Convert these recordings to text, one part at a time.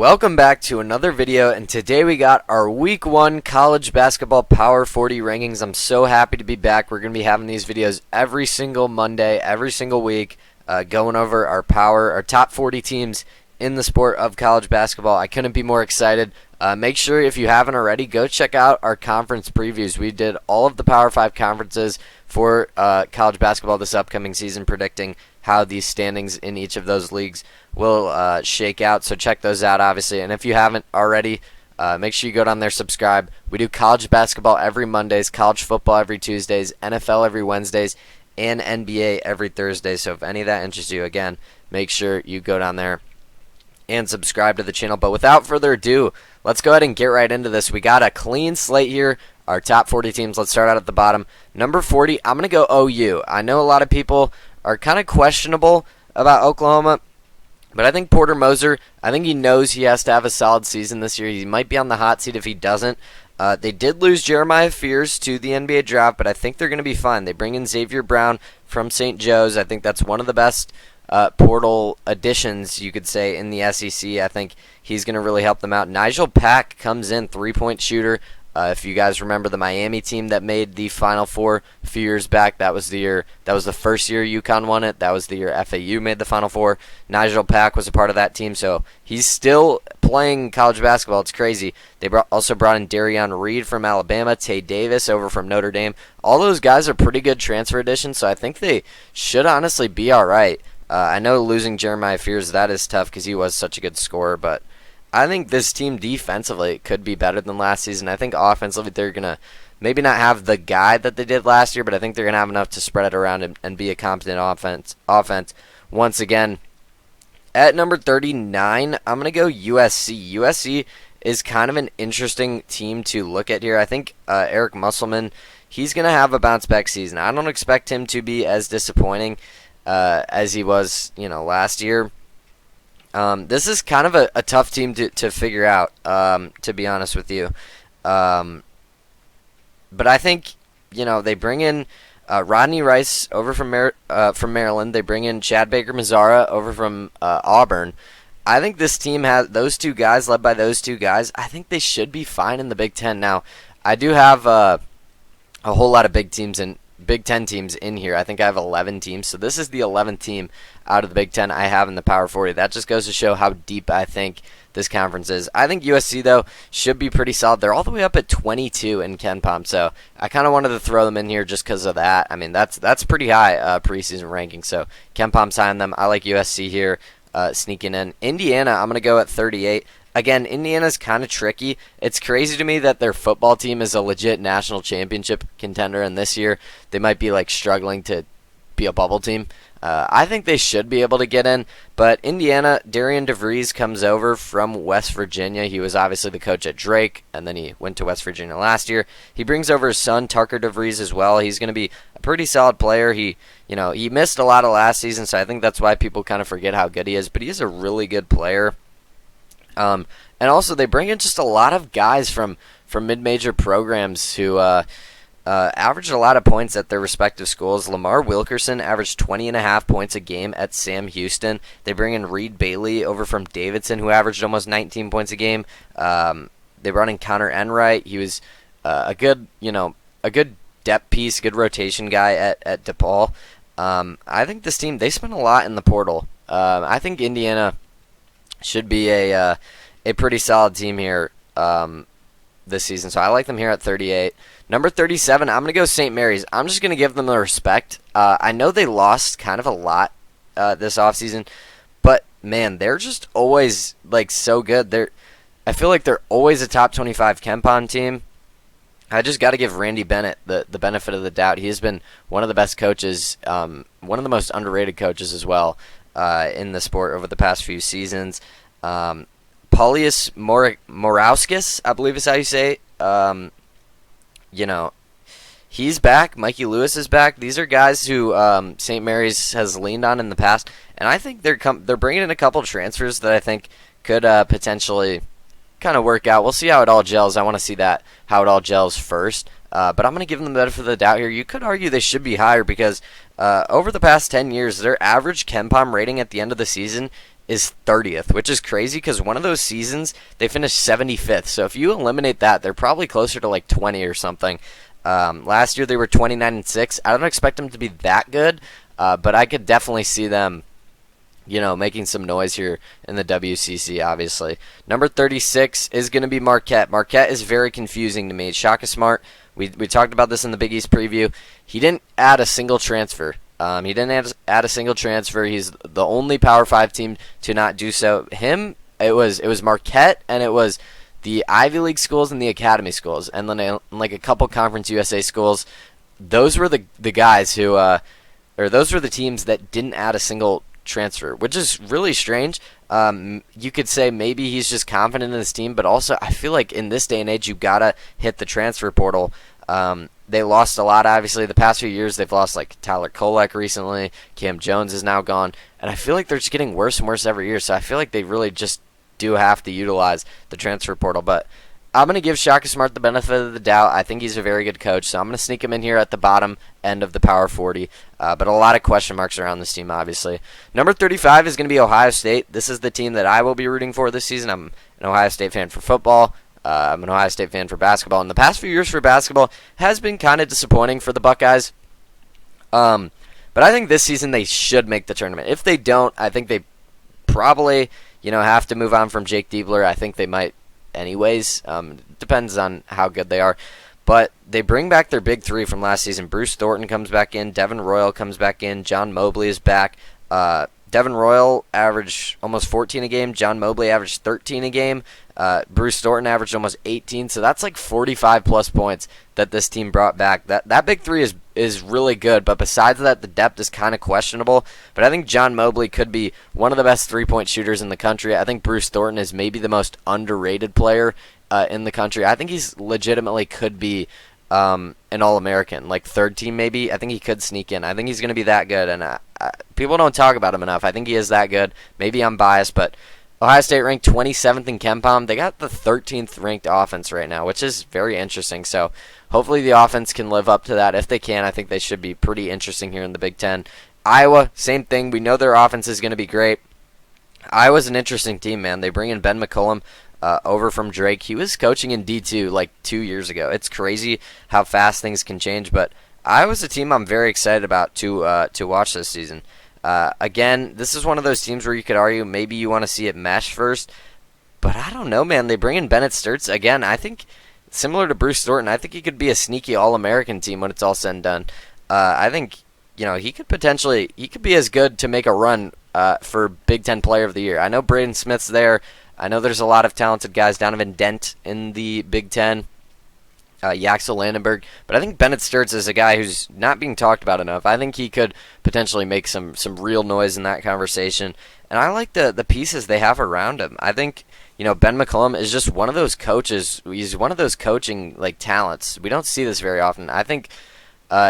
Welcome back to another video, and today we got our week 1 college basketball Power 40 rankings. I'm so happy to be back. We're going to be having these videos every single Monday, every single week, going over our top 40 teams in the sport of college basketball. I couldn't be more excited. Make sure, if you haven't already, go check out our conference previews. We did all of the Power 5 conferences for college basketball this upcoming season, predicting how these standings in each of those leagues will shake out. So check those out, obviously. And if you haven't already, make sure you go down there, subscribe. We do college basketball every Mondays, college football every Tuesdays, NFL every Wednesdays, and NBA every Thursday. So if any of that interests you, again, make sure you go down there and subscribe to the channel. But without further ado, let's go ahead and get right into this. We got a clean slate here. Our top 40 teams. Let's start out at the bottom. Number 40, I'm going to go OU. I know a lot of people are kind of questionable about Oklahoma, but I think Porter Moser, I think he knows he has to have a solid season this year. He might be on the hot seat if he doesn't. They did lose Jeremiah Fears to the NBA draft, but I think they're going to be fine. They bring in Xavier Brown from St. Joe's. I think that's one of the best portal additions, you could say, in the SEC. I think he's going to really help them out. Nigel Pack comes in, three-point shooter. If you guys remember the Miami team that made the Final Four a few years back, that was the first year UConn won it. That was the year FAU made the Final Four. Nigel Pack was a part of that team, so he's still playing college basketball. It's crazy. They also brought in Darion Reed from Alabama, Tay Davis over from Notre Dame. All those guys are pretty good transfer additions, so I think they should honestly be all right. I know losing Jeremiah Fears, that is tough because he was such a good scorer, but I think this team defensively could be better than last season. I think offensively they're going to maybe not have the guy that they did last year, but I think they're going to have enough to spread it around and be a competent offense once again. At number 39, I'm going to go USC. USC is kind of an interesting team to look at here. I think Eric Musselman, he's going to have a bounce-back season. I don't expect him to be as disappointing as he was, last year. This is kind of a tough team to figure out, to be honest with you. But I think, they bring in Rodney Rice over from Maryland. They bring in Chad Baker-Mazara over from Auburn. I think this team has those two guys, led by those two guys. I think they should be fine in the Big Ten. Now, I do have a whole lot of Big Ten teams in here. I think I have 11 teams. So this is the 11th team out of the Big Ten I have in the Power 40. That just goes to show how deep I think this conference is. I think USC, though, should be pretty solid. They're all the way up at 22 in KenPom. So I kind of wanted to throw them in here just because of that. I mean, that's pretty high preseason ranking. So KenPom's high on them. I like USC here sneaking in. Indiana, I'm going to go at 38. Again, Indiana's kind of tricky. It's crazy to me that their football team is a legit national championship contender, and this year they might be struggling to be a bubble team. I think they should be able to get in, but Indiana, Darian DeVries comes over from West Virginia. He was obviously the coach at Drake, and then he went to West Virginia last year. He brings over his son, Tucker DeVries, as well. He's going to be a pretty solid player. He missed a lot of last season, so I think that's why people kind of forget how good he is, but he's a really good player. And also, they bring in just a lot of guys from mid-major programs who averaged a lot of points at their respective schools. Lamar Wilkerson averaged 20.5 points a game at Sam Houston. They bring in Reed Bailey over from Davidson, who averaged almost 19 points a game. They brought in Connor Enright. He was a good depth piece, good rotation guy at DePaul. I think this team, they spent a lot in the portal. I think Indiana should be a pretty solid team here this season. So I like them here at 38. Number 37, I'm going to go St. Mary's. I'm just going to give them the respect. I know they lost kind of a lot this offseason, but, man, they're just always, so good. I feel like they're always a top 25 KenPom team. I just got to give Randy Bennett the benefit of the doubt. He has been one of the best coaches, one of the most underrated coaches as well in the sport over the past few seasons. Paulius Morauskas, I believe is how you say it. He's back. Mikey Lewis is back. These are guys who St. Mary's has leaned on in the past, and I think they're bringing in a couple transfers that I think could potentially kind of work out. We'll see how it all gels. I want to see how it all gels first. But I'm going to give them the benefit of the doubt here. You could argue they should be higher because over the past 10 years, their average KenPom rating at the end of the season is 30th, which is crazy because one of those seasons they finished 75th. So if you eliminate that, they're probably closer to like 20 or something. Last year they were 29-6. I don't expect them to be that good, but I could definitely see them, making some noise here in the WCC, obviously. Number 36 is going to be Marquette. Marquette is very confusing to me. Shaka Smart, we talked about this in the Big East preview. He didn't add a single transfer. He didn't add a single transfer. He's the only Power 5 team to not do so. It was Marquette, and it was the Ivy League schools and the academy schools, and then like a couple Conference USA schools. Those were the guys who, or those were the teams that didn't add a single transfer, which is really strange. You could say maybe he's just confident in his team, but also I feel like in this day and age you gotta hit the transfer portal. They lost a lot, obviously. The past few years, they've lost like Tyler Kolek recently. Cam Jones is now gone. And I feel like they're just getting worse and worse every year. So I feel like they really just do have to utilize the transfer portal. But I'm going to give Shaka Smart the benefit of the doubt. I think he's a very good coach. So I'm going to sneak him in here at the bottom end of the Power 40. But a lot of question marks around this team, obviously. Number 35 is going to be Ohio State. This is the team that I will be rooting for this season. I'm an Ohio State fan for football. I'm an Ohio State fan for basketball. And the past few years for basketball has been kind of disappointing for the Buckeyes. But I think this season they should make the tournament. If they don't, I think they probably, have to move on from Jake Diebler. I think they might anyways. Depends on how good they are. But they bring back their big three from last season. Bruce Thornton comes back in. Devin Royal comes back in. John Mobley is back. Devin Royal averaged almost 14 a game. John Mobley averaged 13 a game. Bruce Thornton averaged almost 18. So that's like 45-plus points that this team brought back. That big three is really good. But besides that, the depth is kind of questionable. But I think John Mobley could be one of the best three-point shooters in the country. I think Bruce Thornton is maybe the most underrated player in the country. I think he's legitimately could be an All-American, like third team maybe. I think he could sneak in. I think he's going to be that good, and people don't talk about him enough. I think he is that good. Maybe I'm biased, but Ohio State ranked 27th in KenPom. They got the 13th ranked offense right now, which is very interesting. So hopefully the offense can live up to that. If they can, I think they should be pretty interesting here in the Big Ten. Iowa, same thing. We know their offense is going to be great. Iowa's an interesting team, man. They bring in Ben McCollum over from Drake. He was coaching in D2 like 2 years ago. It's crazy how fast things can change, but Iowa's a team I'm very excited about to watch this season. Again, this is one of those teams where you could argue maybe you want to see it mesh first, but I don't know, man. They bring in Bennett Sturtz. Again, I think similar to Bruce Thornton, I think he could be a sneaky All-American team when it's all said and done. I think he could be as good to make a run for Big Ten Player of the Year. I know Braden Smith's there. I know there's a lot of talented guys. Donovan Dent in the Big Ten. Yaxel Landenberg. But I think Bennett Sturtz is a guy who's not being talked about enough. I think he could potentially make some real noise in that conversation. And I like the pieces they have around him. I think, Ben McCollum is just one of those coaches. He's one of those coaching talents. We don't see this very often. I think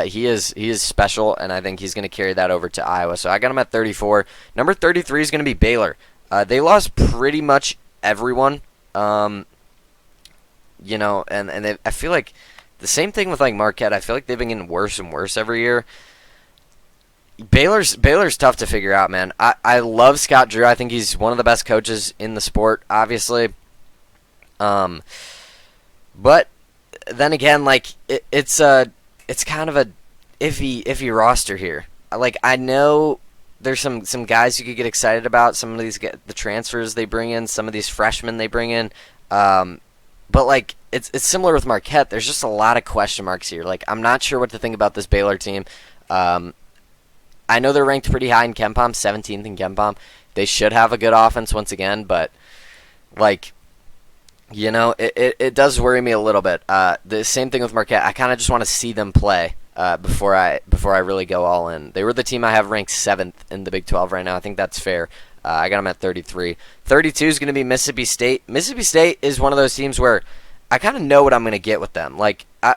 he is special, and I think he's going to carry that over to Iowa. So I got him at 34. Number 33 is going to be Baylor. They lost pretty much everyone. I feel like the same thing with Marquette. I feel like they've been getting worse and worse every year. Baylor's tough to figure out, man. I love Scott Drew. I think he's one of the best coaches in the sport, obviously. But then again, it's kind of a iffy roster here. I know there's some guys you could get excited about. Some of these the transfers they bring in, some of these freshmen they bring in. But it's similar with Marquette. There's just a lot of question marks here. I'm not sure what to think about this Baylor team. I know they're ranked pretty high in KenPom, 17th in KenPom. They should have a good offense once again, but it does worry me a little bit. The same thing with Marquette. I kind of just want to see them play before I really go all in. They were the team I have ranked 7th in the Big 12 right now. I think that's fair. I got them at 33. 32 is going to be Mississippi State. Mississippi State is one of those teams where I kind of know what I'm going to get with them.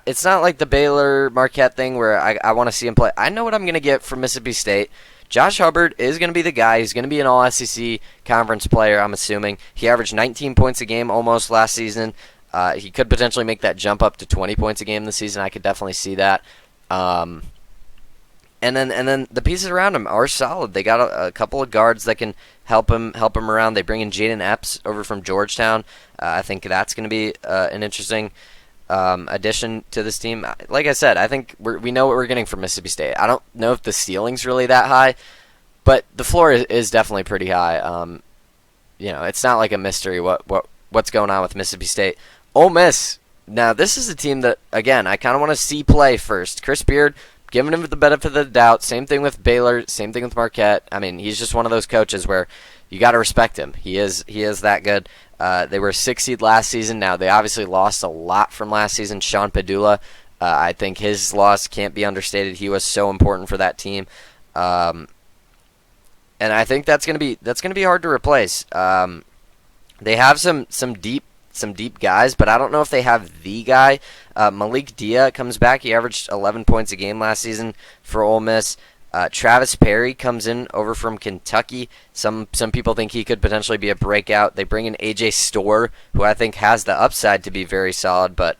It's not like the Baylor Marquette thing where I want to see them play. I know what I'm going to get from Mississippi State. Josh Hubbard is going to be the guy. He's going to be an All-SEC conference player, I'm assuming. He averaged 19 points a game almost last season. He could potentially make that jump up to 20 points a game this season. I could definitely see that. And And then the pieces around him are solid. They got a couple of guards that can help him around. They bring in Jaden Epps over from Georgetown. I think that's going to be an interesting addition to this team. Like I said, I think we know what we're getting from Mississippi State. I don't know if the ceiling's really that high, but the floor is definitely pretty high. It's not like a mystery what's going on with Mississippi State. Ole Miss. Now, this is a team that, again, I kind of want to see play first. Chris Beard, giving him the benefit of the doubt. Same thing with Baylor. Same thing with Marquette. I mean, he's just one of those coaches where you got to respect him. He is that good. They were 6th seed last season. Now, they obviously lost a lot from last season. Sean Padula, I think his loss can't be understated. He was so important for that team. And I think that's gonna be hard to replace. They have some deep guys, but I don't know if they have the guy. Malik Dia comes back. He averaged 11 points a game last season for Ole Miss. Travis Perry comes in over from Kentucky. Some people think he could potentially be a breakout. They bring in AJ Storr, who I think has the upside to be very solid, but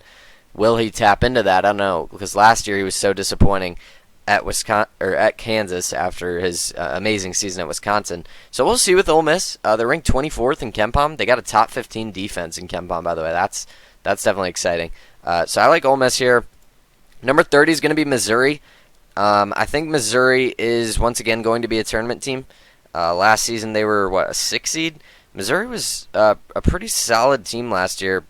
will he tap into that? I don't know, because last year he was so disappointing at Kansas after his amazing season at Wisconsin. So we'll see with Ole Miss. They're ranked 24th in KenPom. They got a top 15 defense in KenPom, by the way. That's definitely exciting. So I like Ole Miss here. Number 30 is going to be Missouri. I think Missouri is once again going to be a tournament team. Last season they were, a 6th seed? Missouri was a pretty solid team last year.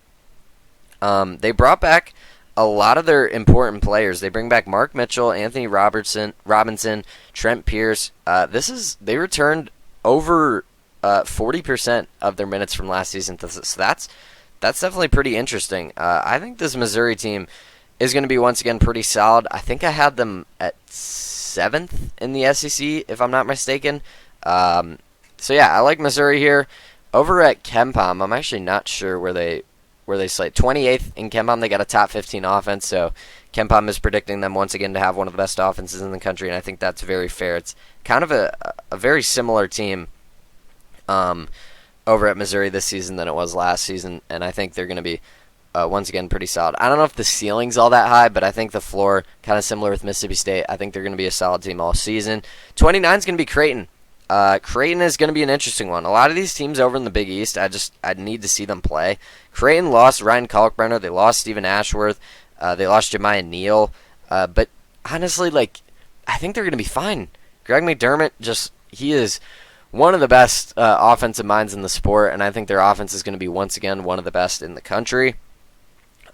They brought back a lot of their important players. They bring back Mark Mitchell, Anthony Robinson, Trent Pierce. They returned over 40% of their minutes from last season. So that's definitely pretty interesting. I think this Missouri team is going to be once again pretty solid. I think I had them at 7th in the SEC, if I'm not mistaken. So yeah, I like Missouri here. Over at KenPom, I'm actually not sure where they slate. 28th in KenPom. They got a top 15 offense, so KenPom is predicting them once again to have one of the best offenses in the country, and I think that's very fair. It's kind of a very similar team over at Missouri this season than it was last season, and I think they're going to be once again pretty solid. I don't know if the ceiling's all that high, but I think the floor, kind of similar with Mississippi State, I think they're going to be a solid team all season. 29 is going to be Creighton. Creighton is going to be an interesting one. A lot of these teams over in the Big East, I need to see them play. Creighton lost Ryan Kalkbrenner. They lost Stephen Ashworth. They lost Jemiah Neal. But honestly, I think they're going to be fine. Greg McDermott, he is one of the best offensive minds in the sport, and I think their offense is going to be once again one of the best in the country.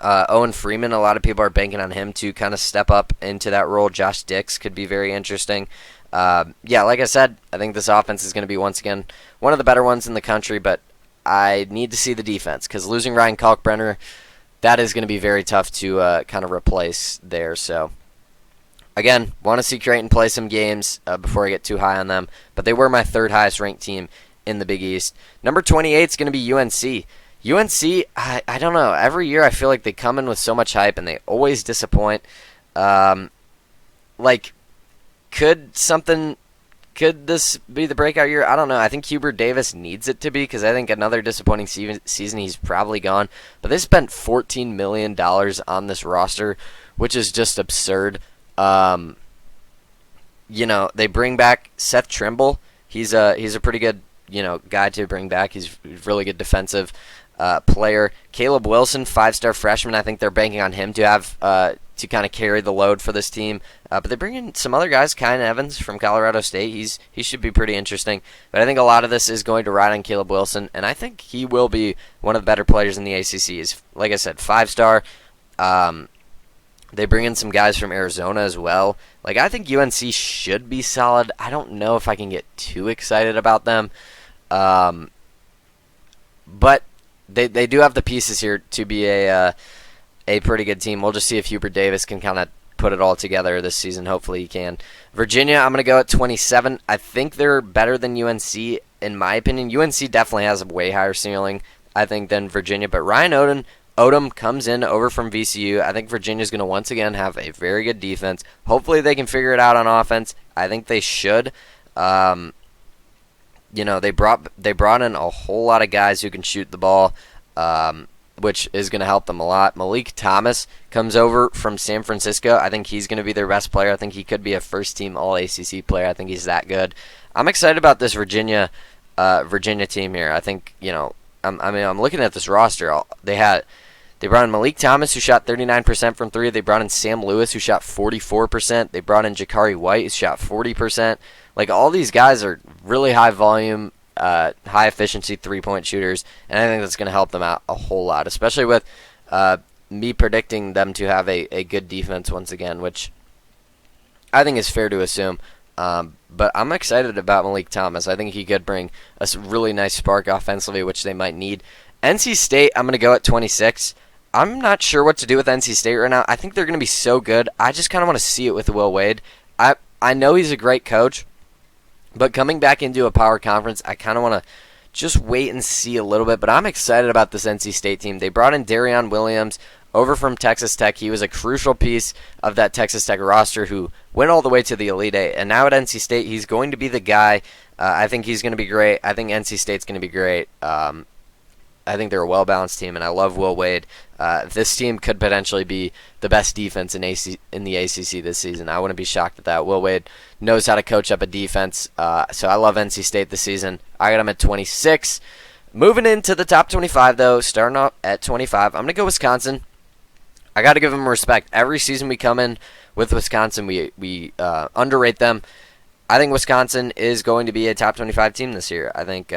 Owen Freeman, a lot of people are banking on him to kind of step up into that role. Josh Dix could be very interesting. Like I said, I think this offense is going to be once again one of the better ones in the country, but I need to see the defense because losing Ryan Kalkbrenner, that is going to be very tough to kind of replace there. So, again, want to see Creighton play some games before I get too high on them, but they were my 3rd highest ranked team in the Big East. Number 28 is going to be UNC. UNC, I don't know. Every year I feel like they come in with so much hype and they always disappoint. Could this be the breakout year? I don't know. I think Hubert Davis needs it to be because I think another disappointing season he's probably gone. But they spent $14 million on this roster, which is just absurd. They bring back Seth Trimble. He's a pretty good guy to bring back. He's a really good defensive player. Caleb Wilson, 5-star freshman. I think they're banking on him to have to kind of carry the load for this team. But they bring in some other guys. Kyan Evans from Colorado State. He should be pretty interesting. But I think a lot of this is going to ride on Caleb Wilson, and I think he will be one of the better players in the ACC. He's, like I said, 5-star. They bring in some guys from Arizona as well. I think UNC should be solid. I don't know if I can get too excited about them. But they do have the pieces here to be a pretty good team. We'll just see if Hubert Davis can kind of put it all together this season. Hopefully he can. Virginia, I'm going to go at 27. I think they're better than UNC, in my opinion. UNC definitely has a way higher ceiling, I think, than Virginia. But Ryan Odom comes in over from VCU. I think Virginia's going to once again have a very good defense. Hopefully they can figure it out on offense. I think they should. They brought in a whole lot of guys who can shoot the ball. which is going to help them a lot. Malik Thomas comes over from San Francisco. I think he's going to be their best player. I think he could be a first-team All-ACC player. I think he's that good. I'm excited about this Virginia team here. I think, I'm looking at this roster. They brought in Malik Thomas, who shot 39% from three. They brought in Sam Lewis, who shot 44%. They brought in Jakari White, who shot 40%. Like, all these guys are really high volume, high efficiency three-point shooters, and I think that's going to help them out a whole lot, especially with me predicting them to have a good defense once again, which I think is fair to assume. But I'm excited about Malik Thomas. I think he could bring a really nice spark offensively, which they might need. NC State, I'm going to go at 26. I'm not sure what to do with NC State right now. I think they're going to be so good. I just kind of want to see it with Will Wade. I know he's a great coach, but coming back into a power conference, I kind of want to just wait and see a little bit. But I'm excited about this NC State team. They brought in Darion Williams over from Texas Tech. He was a crucial piece of that Texas Tech roster who went all the way to the Elite Eight. And now at NC State, he's going to be the guy. I think he's going to be great. I think NC State's going to be great. I think they're a well-balanced team, and I love Will Wade. This team could potentially be the best defense in the ACC this season. I wouldn't be shocked at that. Will Wade knows how to coach up a defense, so I love NC State this season. I got them at 26. Moving into the top 25, though, starting off at 25, I'm going to go Wisconsin. I got to give them respect. Every season we come in with Wisconsin, we underrate them. I think Wisconsin is going to be a top 25 team this year. I think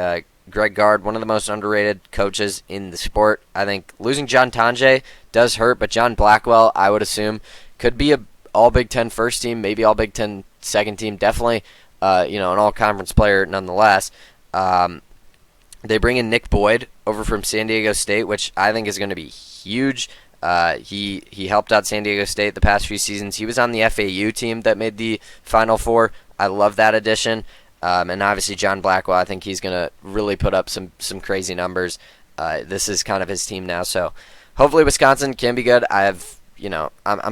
Greg Gard, one of the most underrated coaches in the sport. I think losing John Tonje does hurt, but John Blackwell, I would assume, could be an all Big Ten first team, maybe all Big Ten second team, definitely an all-conference player nonetheless. They bring in Nick Boyd over from San Diego State, which I think is going to be huge. He helped out San Diego State the past few seasons. He was on the FAU team that made the Final Four. I love that addition. And obviously John Blackwell, I think he's going to really put up some crazy numbers. This is kind of his team now, so hopefully Wisconsin can be good. I'm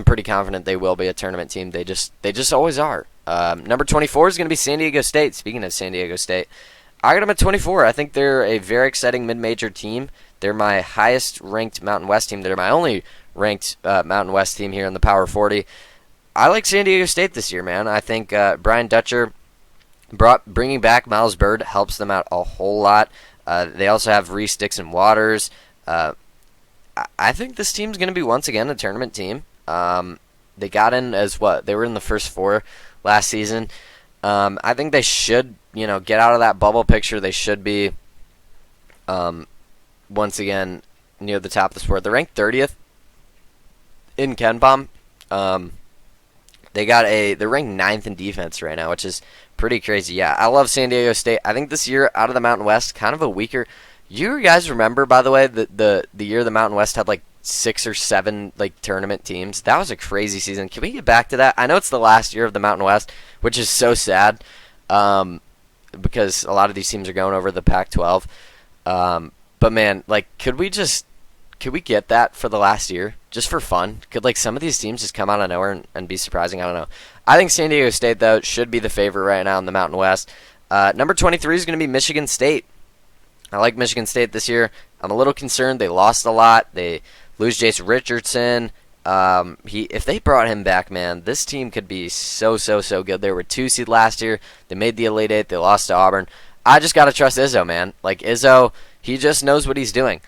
pretty confident they will be a tournament team. They just always are. Number 24 is going to be San Diego State. Speaking of San Diego State, I got them at 24. I think they're a very exciting mid-major team. They're my highest-ranked Mountain West team. They're my only ranked Mountain West team here in the Power 40. I like San Diego State this year, man. I think Brian Dutcher bringing back Miles Byrd helps them out a whole lot. They also have Reese Dixon Waters. I think this team's going to be once again a tournament team. They got in as what? They were in the first four last season. I think they should, get out of that bubble picture. They should be once again near the top of the sport. They're ranked 30th in KenPom. They're ranked 9th in defense right now, which is pretty crazy. Yeah, I love San Diego State. I think this year out of the Mountain West, kind of a weaker. You guys remember, by the way, the year the Mountain West had like 6 or 7 like tournament teams? That was a crazy season. Can we get back to that? I know it's the last year of the Mountain West, which is so sad because a lot of these teams are going over the Pac-12. But man, like, could we get that for the last year, just for fun? Could like some of these teams just come out of nowhere and be surprising? I don't know. I think San Diego State, though, should be the favorite right now in the Mountain West. Number 23 is going to be Michigan State. I like Michigan State this year. I'm a little concerned. They lost a lot. They lose Jason Richardson. If they brought him back, man, this team could be so good. They were 2 seed last year. They made the Elite Eight. They lost to Auburn. I just got to trust Izzo, man. Like, Izzo, he just knows what he's doing.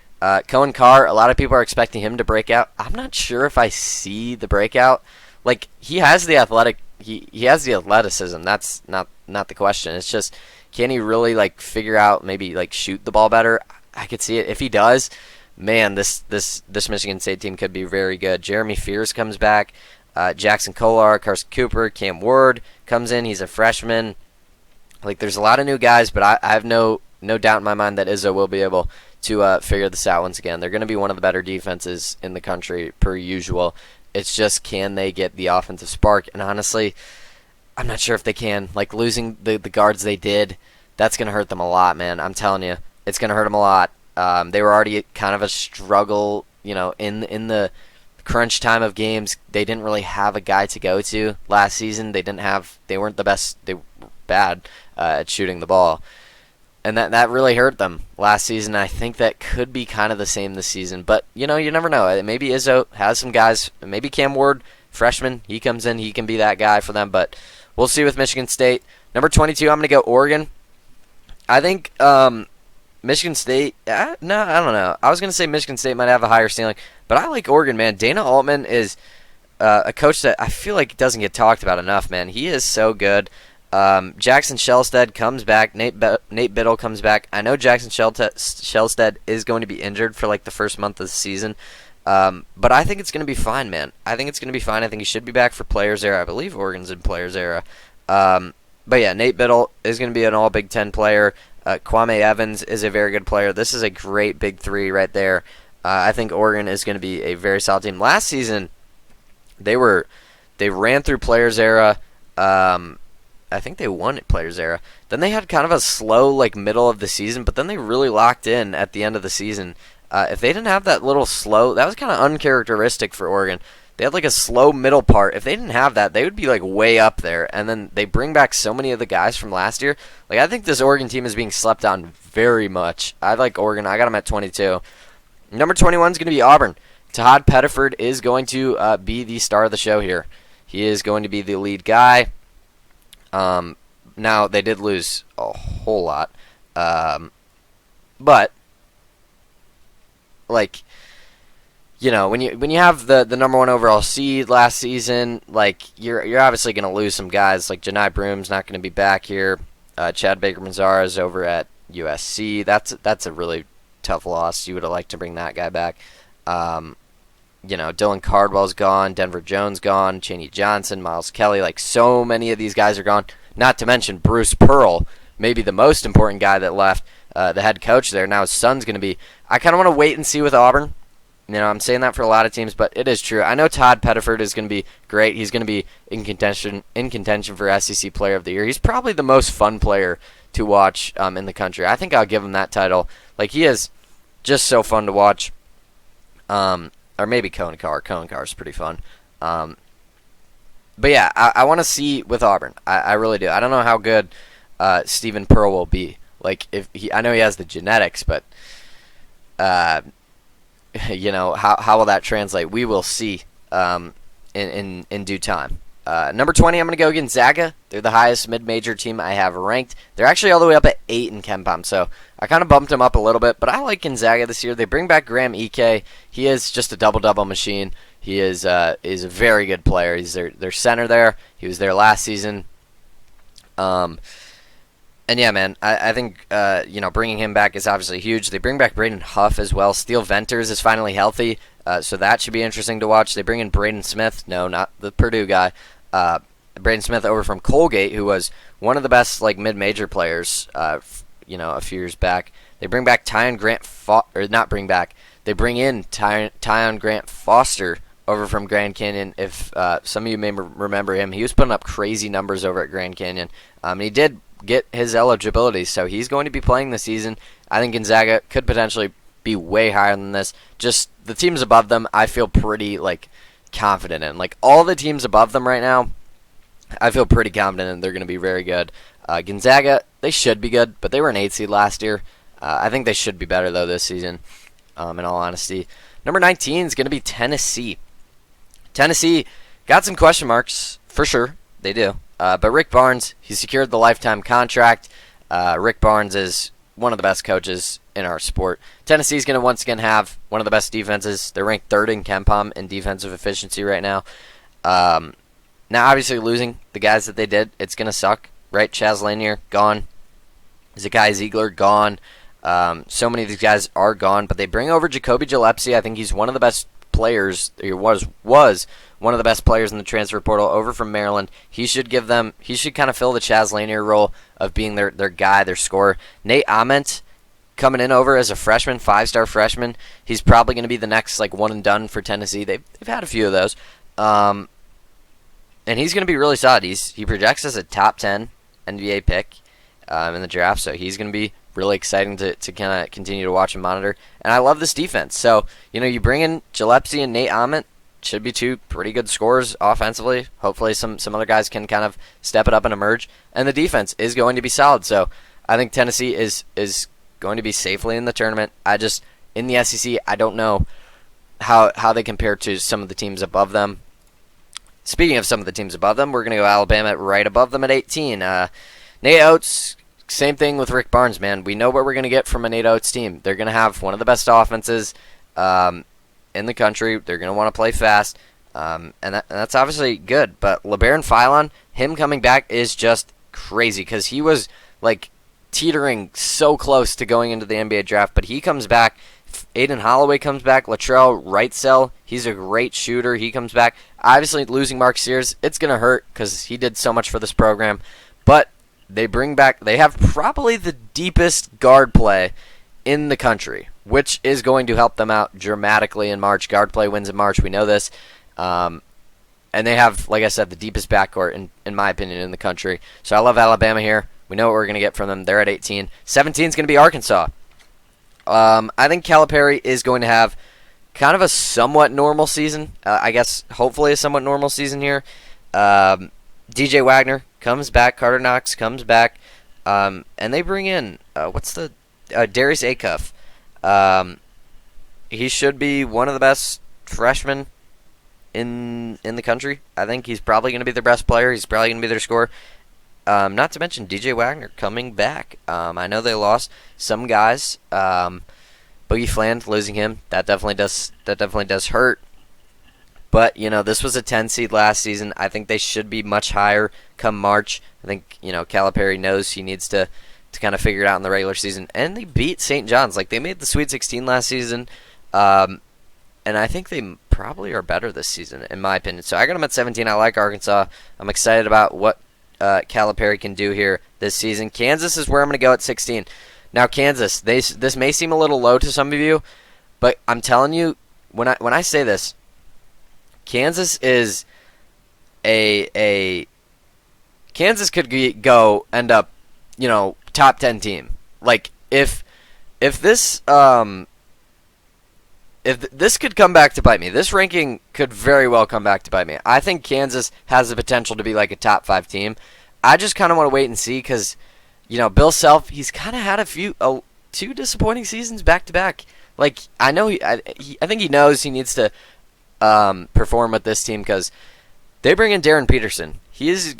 Cohen Carr, a lot of people are expecting him to break out. I'm not sure if I see the breakout. Like, he has the he has the athleticism. That's not the question. It's just, can he really like figure out, maybe like shoot the ball better? I could see it. If he does, man, this Michigan State team could be very good. Jeremy Fears comes back. Jackson Kolar, Carson Cooper, Cam Ward comes in. He's a freshman. Like, there's a lot of new guys, but I have no doubt in my mind that Izzo will be able to figure this out once again. They're going to be one of the better defenses in the country per usual. It's just, can they get the offensive spark? And honestly, I'm not sure if they can. Like, losing the guards they did, that's going to hurt them a lot, man. I'm telling you, it's going to hurt them a lot. They were already kind of a struggle, in the crunch time of games. They didn't really have a guy to go to last season. They weren't the best. They were bad at shooting the ball. And that really hurt them last season. I think that could be kind of the same this season. But, you never know. Maybe Izzo has some guys. Maybe Cam Ward, freshman, he comes in. He can be that guy for them. But we'll see with Michigan State. Number 22, I'm going to go Oregon. I think Michigan State, no, I don't know. I was going to say Michigan State might have a higher ceiling. But I like Oregon, man. Dana Altman is a coach that I feel like doesn't get talked about enough, man. He is so good. Jackson Shellstead comes back. Nate Biddle comes back. I know Jackson Shellstead is going to be injured for like the first month of the season. But I think it's going to be fine, man. I think it's going to be fine. I think he should be back for Players Era. I believe Oregon's in Players Era. But yeah, Nate Biddle is going to be an all Big Ten player. Kwame Evans is a very good player. This is a great Big Three right there. I think Oregon is going to be a very solid team. Last season, they ran through Players Era. I think they won at Players Era. Then they had kind of a slow middle of the season, but then they really locked in at the end of the season. If they didn't have that little slow, that was kind of uncharacteristic for Oregon. They had a slow middle part. If they didn't have that, they would be way up there. And then they bring back so many of the guys from last year. I think this Oregon team is being slept on very much. I like Oregon. I got them at 22. Number 21 is going to be Auburn. Todd Pettiford is going to be the star of the show here. He is going to be the lead guy. Now, they did lose a whole lot. But, when you have the number one overall seed last season, you're obviously going to lose some guys. Janai Broom's not going to be back here. Chad Baker-Mazara is over at USC. That's a really tough loss. You would have liked to bring that guy back. Dylan Cardwell's gone. Denver Jones gone. Chaney Johnson, Miles Kelly. So many of these guys are gone. Not to mention Bruce Pearl, maybe the most important guy that left, the head coach there. Now his son's going to be. I kind of want to wait and see with Auburn. I'm saying that for a lot of teams, but it is true. I know Todd Pettiford is going to be great. He's going to be in contention for SEC Player of the Year. He's probably the most fun player to watch in the country. I think I'll give him that title. He is just so fun to watch. Or maybe Cohen Carr. Cohen Carr is pretty fun. But yeah, I want to see with Auburn. I really do. I don't know how good Stephen Pearl will be. I know he has the genetics, but how will that translate? We will see in due time. Number 20, I'm going to go Gonzaga. They're the highest mid-major team I have ranked. They're actually all the way up at 8 in KenPom, so I kind of bumped them up a little bit, but I like Gonzaga this year. They bring back Graham Ike. He is just a double-double machine. He is a very good player. He's their center there. He was there last season. And yeah, man, I think bringing him back is obviously huge. They bring back Braden Huff as well. Steele Venters is finally healthy, so that should be interesting to watch. They bring in Braden Smith. No, not the Purdue guy. Braden Smith over from Colgate, who was one of the best mid-major players, a few years back. They bring back Tyon Grant, They bring in Tyon Grant Foster over from Grand Canyon. If some of you may remember him, he was putting up crazy numbers over at Grand Canyon. He did get his eligibility, so he's going to be playing this season. I think Gonzaga could potentially be way higher than this. Just the teams above them, I feel pretty confident in. All the teams above them right now, I feel pretty confident in. They're going to be very good. Gonzaga, they should be good, but they were an 8 seed last year. I think they should be better though this season. In all honesty, number 19 is going to be Tennessee. Tennessee got some question marks for sure. They do. But Rick Barnes, he secured the lifetime contract. Rick Barnes is one of the best coaches in our sport. Tennessee's going to once again have one of the best defenses. They're ranked 3rd in KenPom in defensive efficiency right now. Now, obviously, losing the guys that they did, it's going to suck, right? Chaz Lanier, gone. Zakai Ziegler, gone. So many of these guys are gone, but they bring over Jacoby Gillespie. I think he's one of the best players. He was one of the best players in the transfer portal over from Maryland. He should kind of fill the Chaz Lanier role of being their guy, their scorer. Nate Ament coming in over as a freshman, 5-star freshman. He's probably going to be the next one and done for Tennessee. They've had a few of those. And he's going to be really solid. He projects as a top 10 NBA pick in the draft, so he's going to be really exciting to kind of continue to watch and monitor. And I love this defense. So, you bring in Gillespie and Nate Ament, should be 2 pretty good scorers offensively. Hopefully some other guys can kind of step it up and emerge. And the defense is going to be solid. So I think Tennessee is going to be safely in the tournament. In the SEC, I don't know how they compare to some of the teams above them. Speaking of some of the teams above them, we're going to go Alabama right above them at 18. Nate Oates, same thing with Rick Barnes, man. We know what we're going to get from a Nate Oates team. They're going to have one of the best offenses in the country. They're going to want to play fast, and that's obviously good. But LeBaron Philon, him coming back is just crazy because he was like teetering so close to going into the NBA draft, but he comes back. Aiden Holloway comes back. Latrell Wrightsell, he's a great shooter. He comes back. Obviously, losing Mark Sears, it's going to hurt because he did so much for this program. But they have probably the deepest guard play in the country, which is going to help them out dramatically in March. Guard play wins in March. We know this. And they have, like I said, the deepest backcourt, in my opinion, in the country. So I love Alabama here. We know what we're going to get from them. They're at 18. 17 is going to be Arkansas. I think Calipari is going to have kind of a somewhat normal season. I guess hopefully a somewhat normal season here. DJ Wagner comes back. Carter Knox comes back. And they bring in, Darius Acuff. He should be one of the best freshmen in the country. I think he's probably going to be their best player. He's probably going to be their scorer. Not to mention DJ Wagner coming back. I know they lost some guys. Boogie Fland, losing him, that definitely does hurt. But this was a 10 seed last season. I think they should be much higher come March. I think Calipari knows he needs to kind of figure it out in the regular season. And they beat St. John's. Like, they made the Sweet 16 last season. And I think they probably are better this season, in my opinion. So I got them at 17. I like Arkansas. I'm excited about what Calipari can do here this season. Kansas is where I'm going to go at 16. Now, Kansas, this may seem a little low to some of you, but I'm telling you, when I say this, Kansas is Kansas could end up, top 10 team. Like, if this could come back to bite me, this ranking could very well come back to bite me. I think Kansas has the potential to be like a top 5 team. I just kind of want to wait and see because, Bill Self, he's kind of had two disappointing seasons back to back. Like, I know I think he knows he needs to perform with this team because they bring in Darren Peterson. He's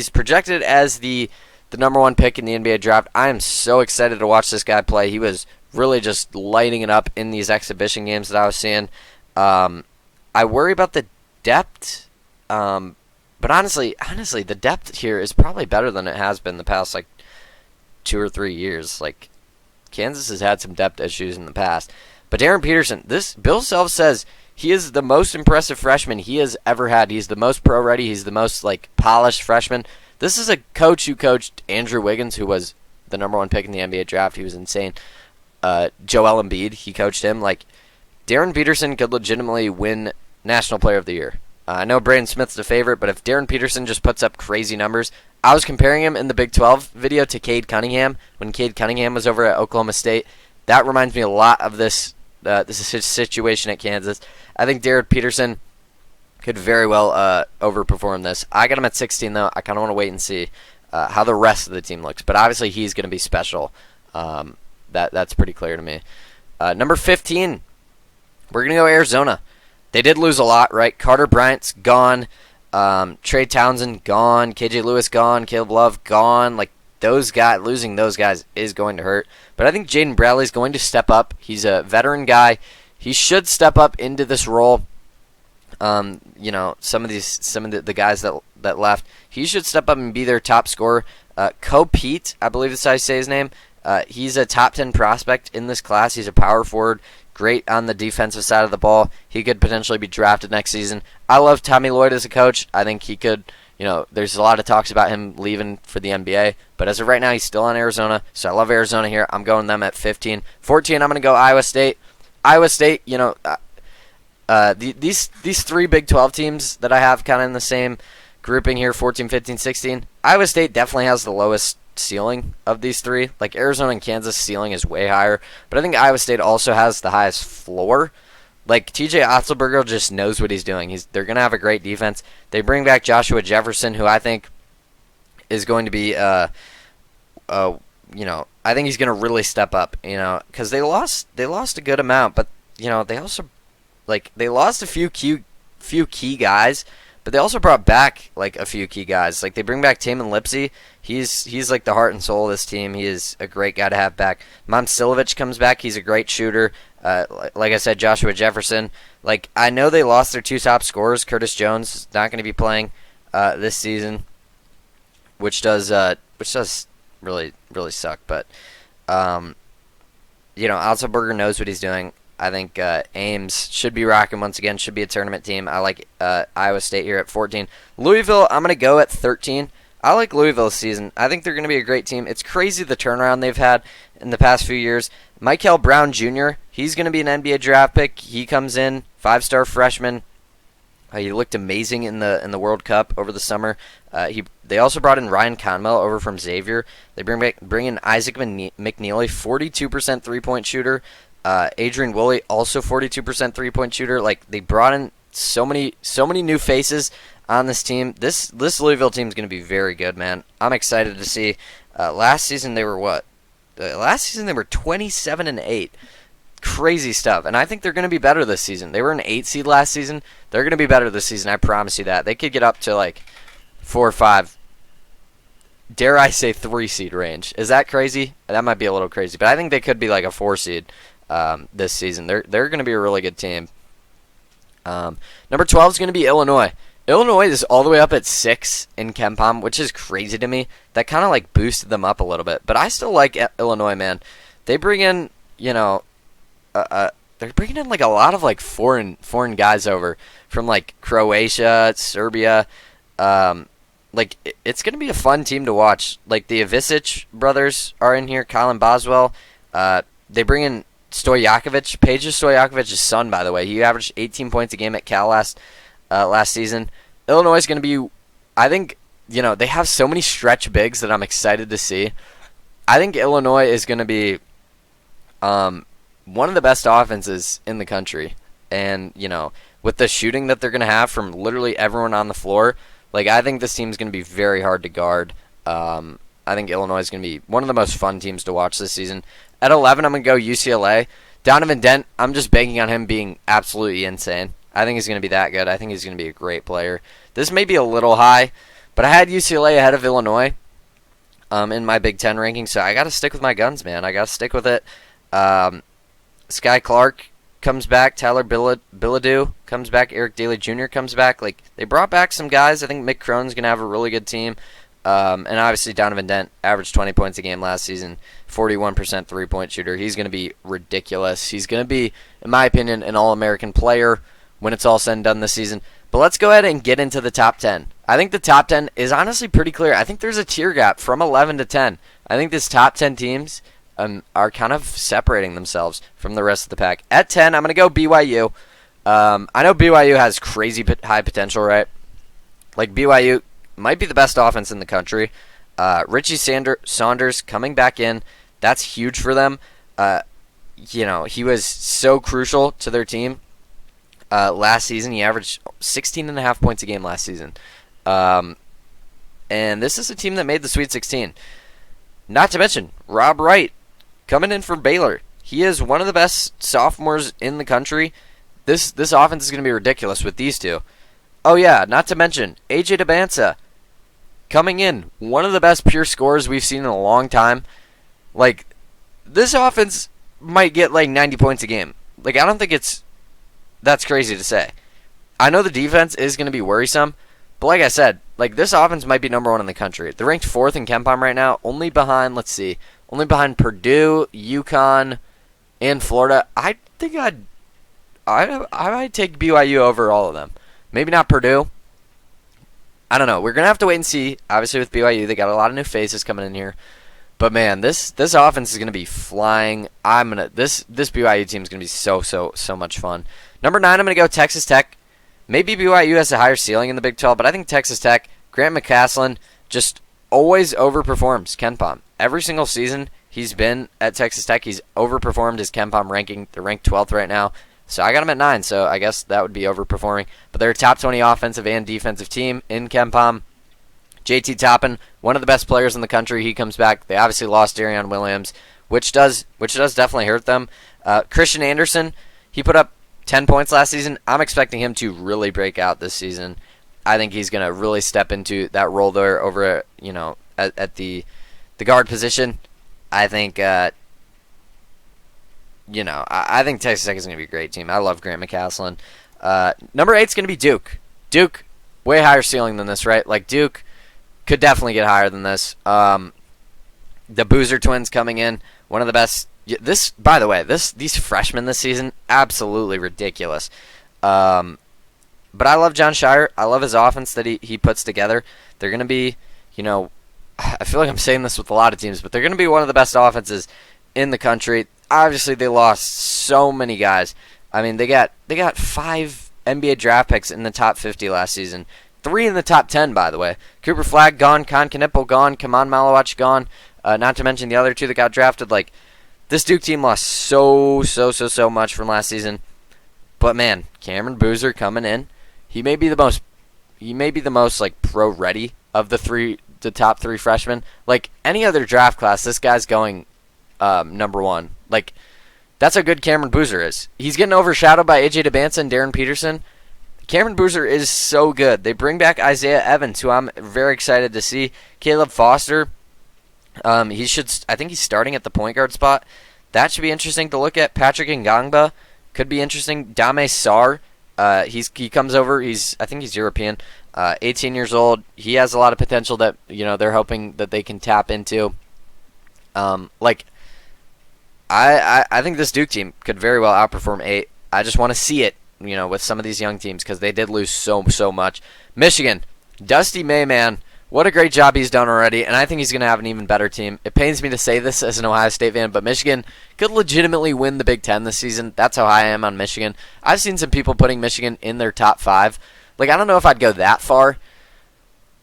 projected as the number 1 pick in the NBA draft. I am so excited to watch this guy play. He was really just lighting it up in these exhibition games that I was seeing. I worry about the depth, but honestly, the depth here is probably better than it has been the past 2 or 3 years. Like, Kansas has had some depth issues in the past, but Darren Peterson, Bill Self says he is the most impressive freshman he has ever had. He's the most pro ready. He's the most polished freshman. This is a coach who coached Andrew Wiggins, who was the number 1 pick in the NBA draft. He was insane. Joel Embiid, he coached him. Darren Peterson could legitimately win National Player of the Year. I know Braden Smith's the favorite, but if Darren Peterson just puts up crazy numbers, I was comparing him in the Big 12 video to Cade Cunningham when Cade Cunningham was over at Oklahoma State. That reminds me a lot of this situation at Kansas. I think Darren Peterson could very well overperform this. I got him at 16, though. I kind of want to wait and see how the rest of the team looks. But obviously he's going to be special. That's pretty clear to me. Number 15, we're going to go Arizona. They did lose a lot, right? Carter Bryant's gone. Trey Townsend gone. KJ Lewis gone. Caleb Love gone. Losing those guys is going to hurt. But I think Jaden Bradley's going to step up. He's a veteran guy. He should step up into this role. Some of the guys that left, he should step up and be their top scorer. Pete, I believe that's how you say his name. He's a top 10 prospect in this class. He's a power forward, great on the defensive side of the ball. He could potentially be drafted next season. I love Tommy Lloyd as a coach. I think he could, there's a lot of talks about him leaving for the NBA, but as of right now, he's still on Arizona, so I love Arizona here. I'm going them at 15. 14, I'm going to go Iowa State. Iowa State, these 3 Big 12 teams that I have kind of in the same grouping here, 14, 15, 16, Iowa State definitely has the lowest ceiling of these 3. Arizona and Kansas ceiling is way higher, but I think Iowa State also has the highest floor. TJ Otzelberger just knows what he's doing. They're going to have a great defense. They bring back Joshua Jefferson, who I think is going to be I think he's going to really step up, because they lost a good amount, but they also they lost a few key guys, but they also brought back like a few key guys. Like they bring back Taman Lipsy. He's like the heart and soul of this team. He is a great guy to have back. Momcilovic comes back. He's a great shooter. Like I said, Joshua Jefferson. Like I know they lost their two top scorers. Curtis Jones is not going to be playing this season, which does really really suck. But Otzelberger knows what he's doing. I think Ames should be rocking once again. Should be a tournament team. I like Iowa State here at 14. Louisville, I'm going to go at 13. I like Louisville this season. I think they're going to be a great team. It's crazy the turnaround they've had in the past few years. Michael Brown Jr., he's going to be an NBA draft pick. He comes in, 5-star freshman. He looked amazing in the World Cup over the summer. They also brought in Ryan Conmel over from Xavier. They bring in Isaac McNeely, 42% three-point shooter. Adrian Woolley, also 42% three-point shooter. Like they brought in so many new faces on this team. This Louisville team is going to be very good, man. I'm excited to see. Last season they were what? Last season they were 27-8. Crazy stuff. And I think they're going to be better this season. They were an 8 seed last season. They're going to be better this season. I promise you that. They could get up to like 4 or 5. Dare I say 3 seed range? Is that crazy? That might be a little crazy, but I think they could be like a 4 seed this season. They're going to be a really good team. Number 12 is going to be Illinois. Illinois is all the way up at 6 in KenPom, which is crazy to me. That kind of like boosted them up a little bit, but I still like Illinois, man. They bring in, they're bringing in like a lot of like foreign guys over from like Croatia, Serbia. It's going to be a fun team to watch. Like the Ivisic brothers are in here, Colin Boswell. They bring in Stojakovic, Peja Stojakovic's son, by the way. He averaged 18 points a game at Cal last season. Illinois is going to be, I think, they have so many stretch bigs that I'm excited to see. I think Illinois is going to be one of the best offenses in the country. And, with the shooting that they're going to have from literally everyone on the floor, like I think this team is going to be very hard to guard. I think Illinois is going to be one of the most fun teams to watch this season. At 11, I'm going to go UCLA. Donovan Dent, I'm just banking on him being absolutely insane. I think he's going to be that good. I think he's going to be a great player. This may be a little high, but I had UCLA ahead of Illinois in my Big Ten ranking, so I got to stick with my guns, man. I got to stick with it. Sky Clark comes back. Tyler Bilodeau comes back. Eric Daly Jr. comes back. Like they brought back some guys. I think Mick Crone's going to have a really good team. And obviously Donovan Dent averaged 20 points a game last season, 41% three-point shooter. He's going to be ridiculous. He's going to be, in my opinion, an All-American player when it's all said and done this season. But let's go ahead and get into the top 10. I think the top 10 is honestly pretty clear. I think there's a tier gap from 11 to 10. I think this top 10 teams are kind of separating themselves from the rest of the pack. At 10, I'm going to go BYU. I know BYU has crazy high potential, right? Like BYU might be the best offense in the country. Richie Saunders coming back in, that's huge for them. He was so crucial to their team last season. He averaged 16.5 points a game last season. And this is a team that made the Sweet 16. Not to mention, Rob Wright coming in from Baylor. He is one of the best sophomores in the country. This offense is going to be ridiculous with these two. Oh yeah, not to mention, AJ Dybantsa coming in, one of the best pure scorers we've seen in a long time. Like, this offense might get like 90 points a game. Like, I don't think that's crazy to say. I know the defense is going to be worrisome, but like I said, like this offense might be number 1 in the country. They're ranked 4th in KenPom right now, only behind Purdue, UConn, and Florida. I think I might take BYU over all of them. Maybe not Purdue. I don't know. We're going to have to wait and see. Obviously, with BYU, they got a lot of new faces coming in here. But, man, this offense is going to be flying. This BYU team is going to be so much fun. Number 9, I'm going to go Texas Tech. Maybe BYU has a higher ceiling in the Big 12, but I think Texas Tech, Grant McCasland, just always overperforms KenPom. Every single season he's been at Texas Tech, he's overperformed his KenPom ranking. They're ranked 12th right now. So I got them at 9, so I guess that would be overperforming. But they're a top 20 offensive and defensive team in KenPom. JT Toppin, one of the best players in the country, he comes back. They obviously lost Darion Williams, which does definitely hurt them. Christian Anderson, he put up 10 points last season. I'm expecting him to really break out this season. I think he's going to really step into that role there over, at the guard position. I think, I think Texas Tech is going to be a great team. I love Grant McCasland. Number 8 is going to be Duke. Duke, way higher ceiling than this, right? Like, Duke could definitely get higher than this. The Boozer twins coming in, one of the best. This, by the way, these freshmen this season, absolutely ridiculous. But I love John Shire. I love his offense that he puts together. They're going to be, I feel like I'm saying this with a lot of teams, but they're going to be one of the best offenses in the country. Obviously, they lost so many guys. I mean, they got 5 NBA draft picks in the top 50 last season. 3 in the top 10, by the way. Cooper Flagg gone, Con Knipple gone, Kaman Malawach gone. Not to mention the other 2 that got drafted. Like, this Duke team lost so much from last season. But man, Cameron Boozer coming in. He may be the most like pro ready of the top 3 freshmen. Like any other draft class, this guy's going number 1. Like that's how good Cameron Boozer is. He's getting overshadowed by AJ Debance and Darren Peterson. Cameron Boozer is so good. They bring back Isaiah Evans, who I'm very excited to see. Caleb Foster. I think he's starting at the point guard spot. That should be interesting to look at. Patrick Ngangba could be interesting. Dame Sarr. He comes over. I think he's European. 18 years old. He has a lot of potential that they're hoping that they can tap into. I think this Duke team could very well outperform 8. I just want to see it, with some of these young teams because they did lose so much. Michigan, Dusty May, man, what a great job he's done already, and I think he's going to have an even better team. It pains me to say this as an Ohio State fan, but Michigan could legitimately win the Big Ten this season. That's how high I am on Michigan. I've seen some people putting Michigan in their top 5. Like, I don't know if I'd go that far,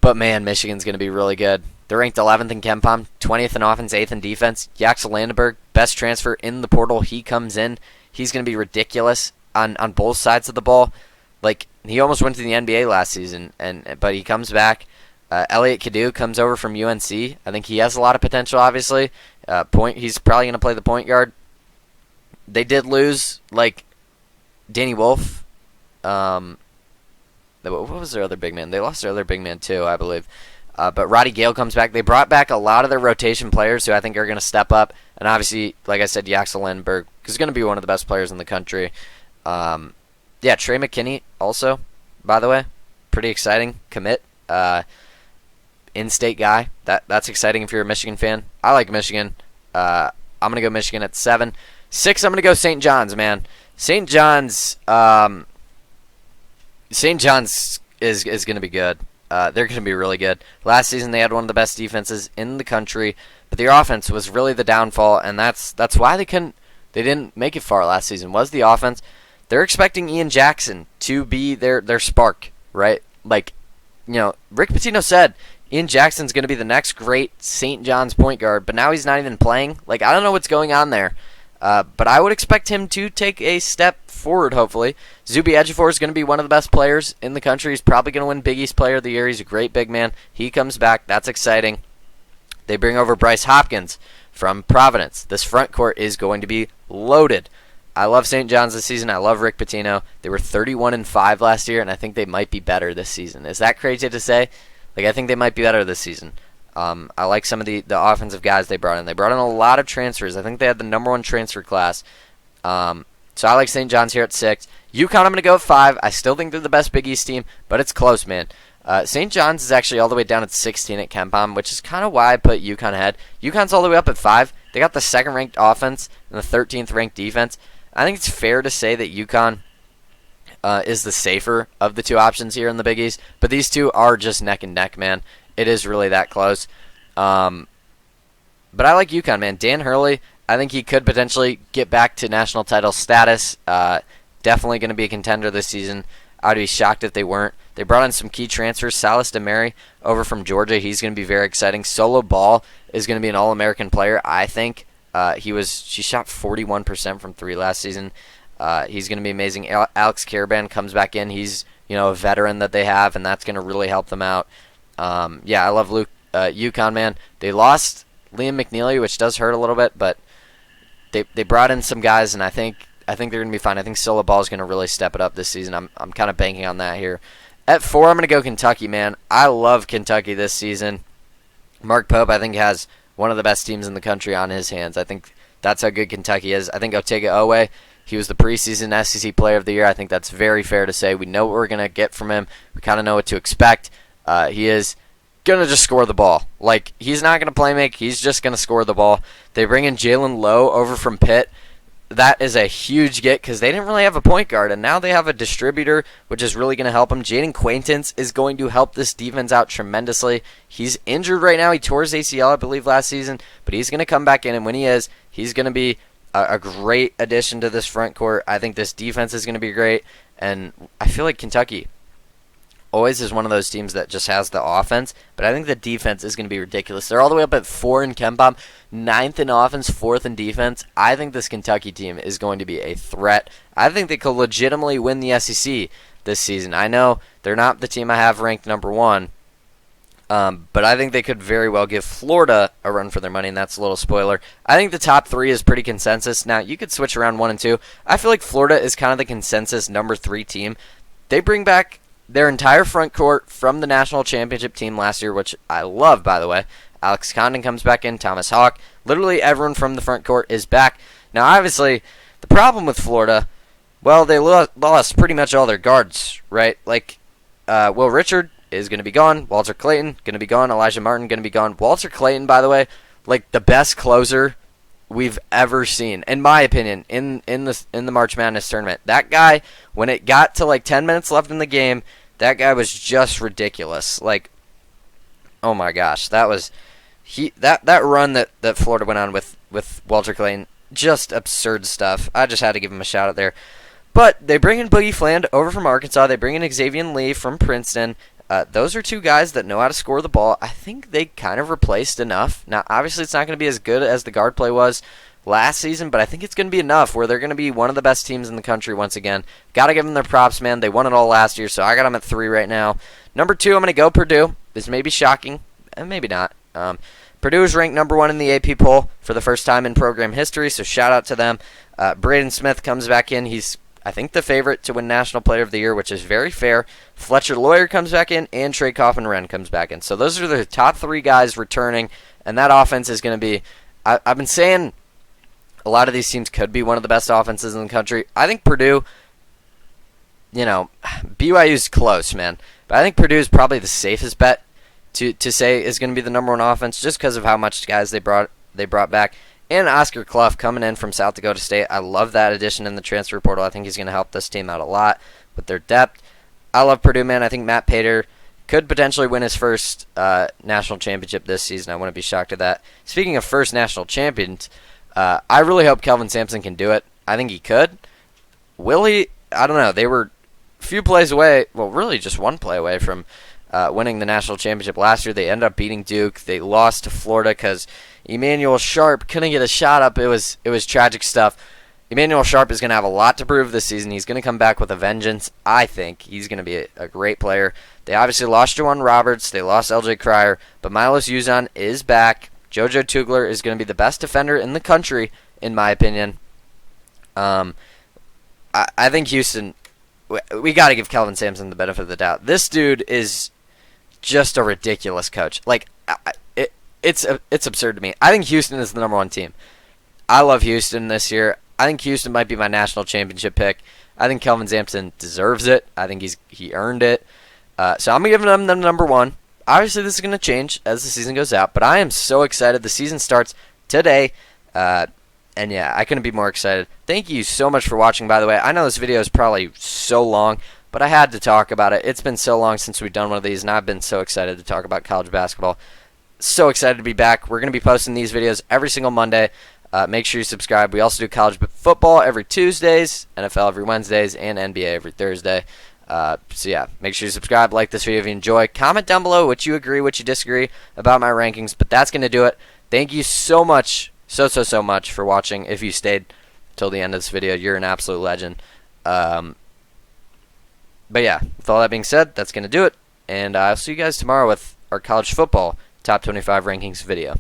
but man, Michigan's going to be really good. They're ranked 11th in KenPom, 20th in offense, 8th in defense. Yaxel Landenberg, best transfer in the portal. He comes in. He's going to be ridiculous on both sides of the ball. Like, he almost went to the NBA last season, but he comes back. Elliot Kadu comes over from UNC. I think he has a lot of potential, obviously. He's probably going to play the point guard. They did lose, Danny Wolf. What was their other big man? They lost their other big man, too, I believe. But Roddy Gale comes back. They brought back a lot of their rotation players who I think are going to step up. And obviously, like I said, Yaxel Landenberg is going to be one of the best players in the country. Trey McKinney also, by the way. Pretty exciting. Commit. In-state guy. That's exciting if you're a Michigan fan. I like Michigan. I'm going to go Michigan at 7. 6, I'm going to go St. John's, man. St. John's is going to be good. They're going to be really good. Last season they had one of the best defenses in the country, but their offense was really the downfall, and that's why they didn't make it far last season. Was the offense. They're expecting Ian Jackson to be their spark, right? Rick Pitino said Ian Jackson's going to be the next great St. John's point guard, but now he's not even playing. I don't know what's going on there. But I would expect him to take a step forward, hopefully. Zuby Ejiofor is going to be one of the best players in the country. He's probably going to win Big East Player of the Year. He's a great big man. He comes back. That's exciting. They bring over Bryce Hopkins from Providence. This front court is going to be loaded. I love St. John's this season. I love Rick Pitino. They were 31-5 last year, and I think they might be better this season. Is that crazy to say? I think they might be better this season. I like some of the offensive guys they brought in. They brought in a lot of transfers. I think they had the number 1 transfer class. So I like St. John's here at 6. UConn, I'm going to go at 5. I still think they're the best Big East team, but it's close, man. St. John's is actually all the way down at 16 at KenPom, which is kind of why I put UConn ahead. UConn's all the way up at 5. They got the 2nd-ranked offense and the 13th-ranked defense. I think it's fair to say that UConn is the safer of the 2 options here in the Big East, but these 2 are just neck and neck, man. It is really that close. But I like UConn, man. Dan Hurley, I think he could potentially get back to national title status. Definitely going to be a contender this season. I'd be shocked if they weren't. They brought in some key transfers. Salas DeMary over from Georgia. He's going to be very exciting. Solo Ball is going to be an All-American player, I think. She shot 41% from 3 last season. He's going to be amazing. Alex Caravan comes back in. He's a veteran that they have, and that's going to really help them out. Yeah, I love UConn, man. They lost Liam McNeely, which does hurt a little bit, but they brought in some guys, and I think they're going to be fine. I think Silla Ball is going to really step it up this season. I'm kind of banking on that here. At 4, I'm going to go Kentucky, man. I love Kentucky this season. Mark Pope, I think, has one of the best teams in the country on his hands. I think that's how good Kentucky is. I think Otega Owe, he was the preseason SEC Player of the Year. I think that's very fair to say. We know what we're going to get from him. We kind of know what to expect. He is going to just score the ball. Like, he's not going to play make. He's just going to score the ball. They bring in Jalen Lowe over from Pitt. That is a huge get because they didn't really have a point guard, and now they have a distributor, which is really going to help them. Jaden Quaintance is going to help this defense out tremendously. He's injured right now. He tore his ACL, I believe, last season, but he's going to come back in, and when he is, he's going to be a great addition to this front court. I think this defense is going to be great, and I feel like Kentucky always is one of those teams that just has the offense, but I think the defense is going to be ridiculous. They're all the way up at 4 in KenPom, 9th in offense, 4th in defense. I think this Kentucky team is going to be a threat. I think they could legitimately win the SEC this season. I know they're not the team I have ranked number 1, but I think they could very well give Florida a run for their money, and that's a little spoiler. I think the top 3 is pretty consensus. Now, you could switch around 1 and 2. I feel like Florida is kind of the consensus number 3 team. They bring back their entire front court from the national championship team last year, which I love, by the way. Alex Condon comes back in, Thomas Hawk. Literally everyone from the front court is back. Now, obviously, the problem with Florida, well, they lost pretty much all their guards, right? Like, Will Richard is going to be gone. Walter Clayton going to be gone. Elijah Martin going to be gone. Walter Clayton, by the way, like the best closer we've ever seen, in my opinion, in the March Madness tournament. That guy, when it got to like 10 minutes left in the game, that guy was just ridiculous. Like, oh my gosh, that was that run that Florida went on with Walter Clayton, just absurd stuff. I just had to give him a shout out there. But they bring in Boogie Fland over from Arkansas. They bring in Xavier Lee from Princeton. Those are 2 guys that know how to score the ball. I think they kind of replaced enough. Now, obviously, it's not going to be as good as the guard play was last season, but I think it's going to be enough where they're going to be one of the best teams in the country once again. Got to give them their props, man. They won it all last year, so I got them at 3 right now. Number 2, I'm going to go Purdue. This may be shocking, and maybe not. Purdue is ranked number 1 in the AP poll for the first time in program history, so shout out to them. Braden Smith comes back in. He's, I think, the favorite to win National Player of the Year, which is very fair. Fletcher Lawyer comes back in, and Trey Coffin-Wren comes back in. So those are the top 3 guys returning, and that offense is going to be, I've been saying a lot of these teams could be one of the best offenses in the country. I think Purdue, BYU's close, man. But I think Purdue is probably the safest bet to say is going to be the number 1 offense just because of how much guys they brought back. And Oscar Clough coming in from South Dakota State. I love that addition in the transfer portal. I think he's going to help this team out a lot with their depth. I love Purdue, man. I think Matt Pater could potentially win his first national championship this season. I wouldn't be shocked at that. Speaking of first national champions, I really hope Kelvin Sampson can do it. I think he could. Will he? I don't know. They were a few plays away, well, really just 1 play away from winning the national championship last year. They ended up beating Duke. They lost to Florida because Emmanuel Sharp couldn't get a shot up. It was tragic stuff. Emmanuel Sharp is going to have a lot to prove this season. He's going to come back with a vengeance. I think he's going to be a great player. They obviously lost Juwan Roberts. They lost LJ Cryer. But Milos Uzan is back. JoJo Tugler is going to be the best defender in the country, in my opinion. I think Houston, we got to give Kelvin Sampson the benefit of the doubt. This dude is just a ridiculous coach. Like, it's absurd to me. I think Houston is the number 1 team. I love Houston this year. I think Houston might be my national championship pick. I think Kelvin Sampson deserves it. I think he earned it. So I'm giving them the number 1. Obviously, this is going to change as the season goes out, but I am so excited. The season starts today, and yeah, I couldn't be more excited. Thank you so much for watching, by the way. I know this video is probably so long, but I had to talk about it. It's been so long since we've done one of these, and I've been so excited to talk about college basketball. So excited to be back. We're going to be posting these videos every single Monday. Make sure you subscribe. We also do college football every Tuesdays, NFL every Wednesdays, and NBA every Thursday. So yeah, make sure you subscribe, like this video if you enjoy. Comment down below what you agree, what you disagree about my rankings. But that's going to do it. Thank you so much, so much for watching. If you stayed till the end of this video, you're an absolute legend. But yeah, with all that being said, that's going to do it. And I'll see you guys tomorrow with our college football top 25 rankings video.